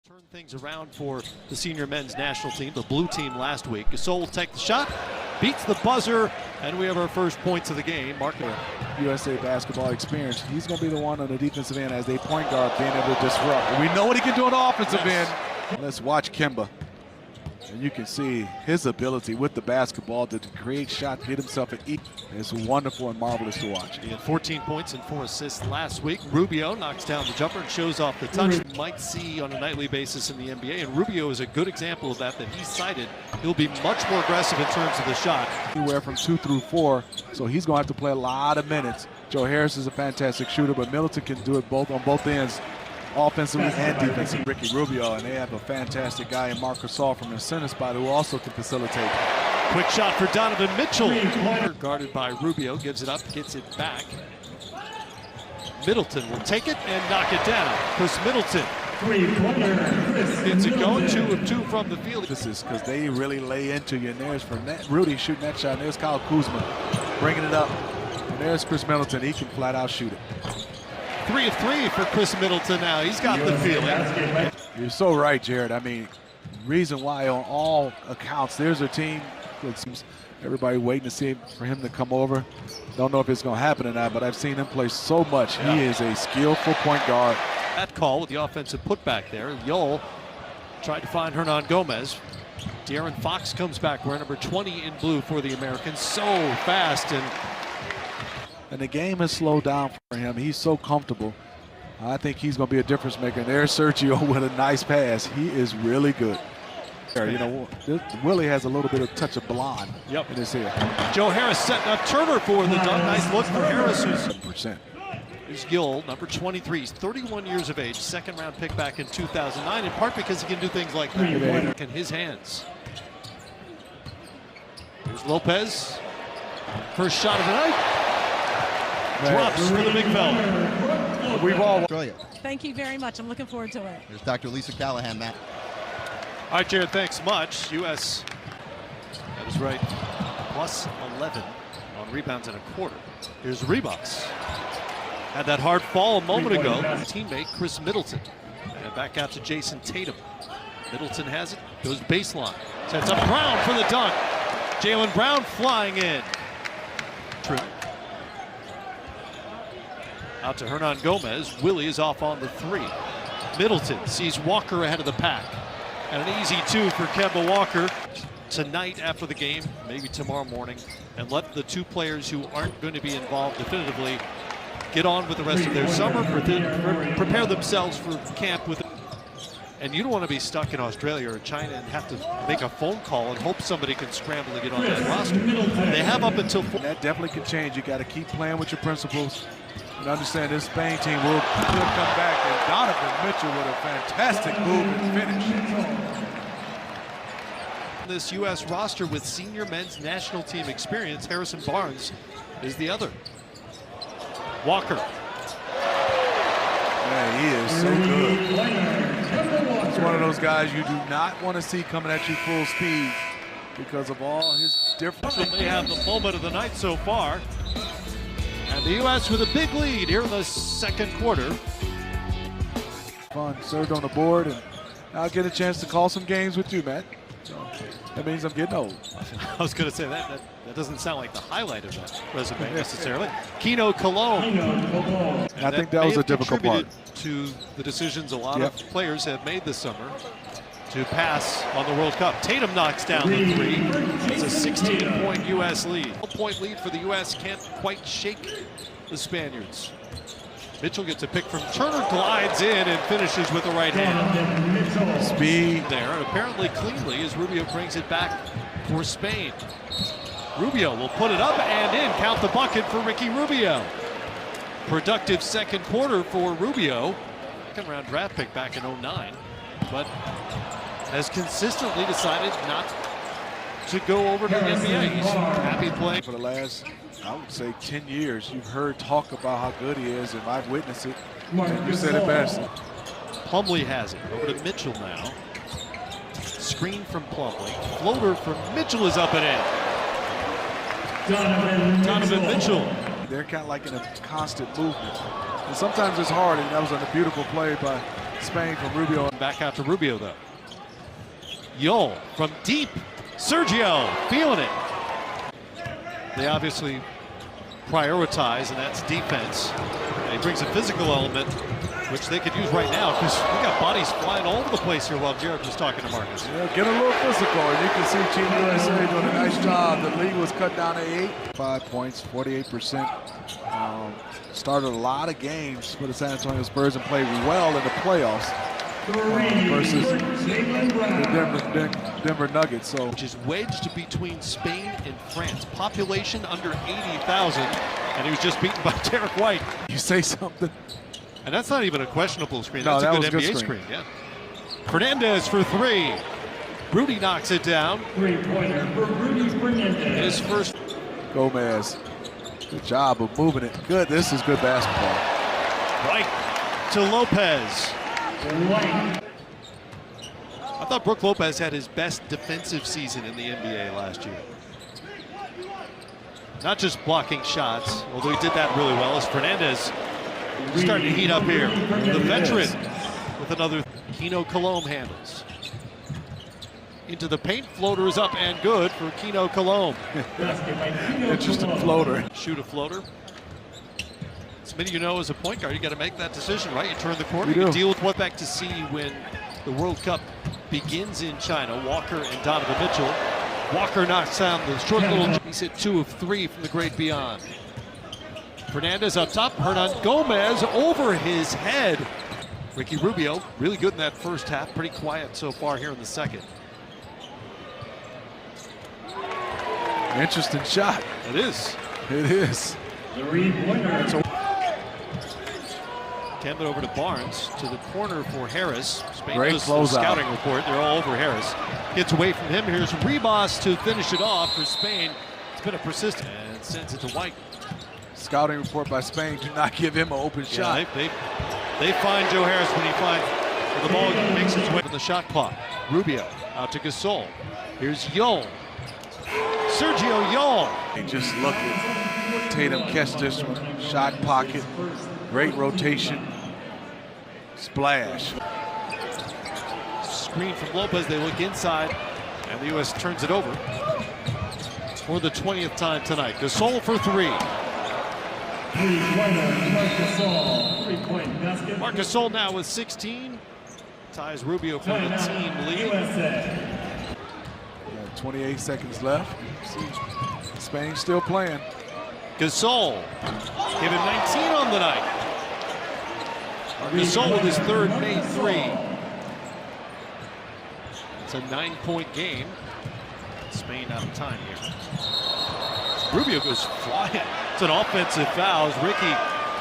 Turn things around for the senior men's national team, the blue team last week. Gasol will take the shot, beats the buzzer, and we have our first points of the game. Marker. USA basketball experience. He's going to be the one on the defensive end as they point guard being able to disrupt. And we know what he can do on the offensive end. Let's watch Kemba. And you can see his ability with the basketball to create shots, get himself an eat. It's wonderful and marvelous to watch. He had 14 points and 4 assists last week. Rubio knocks down the jumper and shows off the touch you might see on a nightly basis in the NBA. And Rubio is a good example of that he cited. He'll be much more aggressive in terms of the shot. Anywhere from 2 through 4, so he's going to have to play a lot of minutes. Joe Harris is a fantastic shooter, but Middleton can do it both on both ends, offensively and defensively. Ricky Rubio, and they have a fantastic guy in Marc Gasol from the center spot who also can facilitate. Quick shot for Donovan Mitchell. Guarded by Rubio, gives it up, gets it back. Middleton will take it and knock it down. Chris Middleton gets it going, 2 of 2 from the field. This is because they really lay into you, and there's for Rudy shooting that shot, and there's Kyle Kuzma bringing it up. And there's Chris Middleton, he can flat out shoot it. 3 of 3 for Chris Middleton now. He's got the feeling. You're so right, Jared. I mean, reason why on all accounts, there's a team. It seems everybody waiting to see for him to come over. Don't know if it's going to happen or not, but I've seen him play so much. Yeah. He is a skillful point guard. That call with the offensive putback there. Yol tried to find Hernan Gomez. De'Aaron Fox comes back wearing number 20 in blue for the Americans. So fast, and the game has slowed down for him. He's so comfortable. I think he's going to be a difference maker. And there's Sergio with a nice pass. He is really good. You know, Willie has a little bit of touch of blonde in his hair. Joe Harris setting up Turner for the dunk. Nice look for Harris. Percent. Here's Gill, number 23. He's 31 years of age. Second round pick back in 2009, in part because he can do things like that in his hands. Here's Lopez. First shot of the night. Drops for the big fella. We've all Australia. Thank you very much. I'm looking forward to it. There's Dr. Lisa Callahan, Matt. All right, Jared, thanks much. U.S. That is right. Plus 11 on rebounds and a quarter. Here's Reeboks. Had that hard fall a moment ago. Teammate Chris Middleton. And back out to Jason Tatum. Middleton has it. Goes baseline. Sets up Brown for the dunk. Jaylen Brown flying in. True. Out to Hernan Gomez. Willie is off on the 3. Middleton sees Walker ahead of the pack. And an easy 2 for Kemba Walker. Tonight after the game, maybe tomorrow morning, and let the 2 players who aren't going to be involved definitively get on with the rest of their summer, prepare themselves for camp with. And you don't want to be stuck in Australia or China and have to make a phone call and hope somebody can scramble to get on that roster. They have up until. That definitely can change. You got to keep playing with your principles. And understand this Spain team will come back, and Donovan Mitchell with a fantastic move and finish. This U.S. roster with senior men's national team experience, Harrison Barnes is the other. Walker. Man, he is so good. He's one of those guys you do not want to see coming at you full speed because of all his different. They have the moment of the night so far. And the U.S. with a big lead here in the second quarter. Fun served on the board, and I'll get a chance to call some games with you, Matt. So that means I'm getting old. I was going to say that doesn't sound like the highlight of that resume necessarily. Keno Cologne. I think that was a difficult part. To the decisions a lot of players have made this summer to pass on the World Cup. Tatum knocks down the 3. It's a 16-point U.S. lead. A point lead for the U.S. can't quite shake the Spaniards. Mitchell gets a pick from Turner, glides in and finishes with the right hand. Speed there, and apparently cleanly as Rubio brings it back for Spain. Rubio will put it up and in. Count the bucket for Ricky Rubio. Productive second quarter for Rubio. Second round draft pick back in 09, but has consistently decided not to go over to the NBA. He's happy playing. For the last, I would say, 10 years, you've heard talk about how good he is, and I've witnessed it. And you said it best. Plumlee has it. Over to Mitchell now. Screen from Plumlee. Floater from Mitchell is up and in. Donovan Mitchell. They're kind of like in a constant movement. And sometimes it's hard, and that was a beautiful play by Spain from Rubio. Back out to Rubio, though. Yol from deep. Sergio feeling it. They obviously prioritize, and that's defense. And he brings a physical element, which they could use right now, because we got bodies flying all over the place here while Jared was talking to Marcus. Yeah, get a little physical, and you can see Team USA doing a nice job. The lead was cut down to 8. 5 points, 48%. Started a lot of games for the San Antonio Spurs and played well in the playoffs versus the Denver Nuggets. So, Which is wedged between Spain and France. Population under 80,000, and he was just beaten by Derek White. you say something. And that's not even a questionable screen. No, That's that a good was a NBA good screen. screen. Yeah. Fernandez for 3. Rudy knocks it down. Three-pointer for Rudy Fernandez. His first. Gomez, good job of moving it. Good, this is good basketball. Right to Lopez. White. I thought Brook Lopez had his best defensive season in the NBA last year. Not just blocking shots, although he did that really well, as Fernandez starting to heat up here. The veteran with another. Keno Colomb handles. Into the paint, floater is up and good for Keno Colomb. Interesting floater. Shoot a floater. As many of you know, as a point guard, you got to make that decision, right? You turn the corner, You you do. deal with what back to see when the World Cup begins in China. Walker and Donovan Mitchell. Walker knocks down the short little. He's hit 2 of 3 from the great beyond. Fernandez up top. Hernan Gomez over his head. Ricky Rubio really good in that first half. Pretty quiet so far here in the second. Interesting shot. It is. It is. Three-pointer. Kemba over to Barnes, to the corner for Harris. Spain Great does the closeout. scouting report. They're all over Harris. Gets away from him. Here's Ribas to finish it off for Spain. It's been a persistent and sends it to White. Scouting report by Spain do not give him an open shot. Yeah, they find Joe Harris when he finds the ball makes its way from the shot clock. Rubio out to Gasol. Here's Yol. Sergio Yol. And just look at Tatum catch this one. Shot pocket. Great rotation. Splash. Screen from Lopez. They look inside, and the U.S. turns it over for the 20th time tonight. Gasol for 3. Three-pointer. Marc Gasol. Three-point basket. Marc Gasol now with 16. Ties Rubio for the team lead. USA. 28 seconds left. See, Spain still playing. Gasol gave him 19 on the night. Gasol with his third made 3. It's a 9-point game. Spain out of time here. Rubio goes flying. It's an offensive foul as Ricky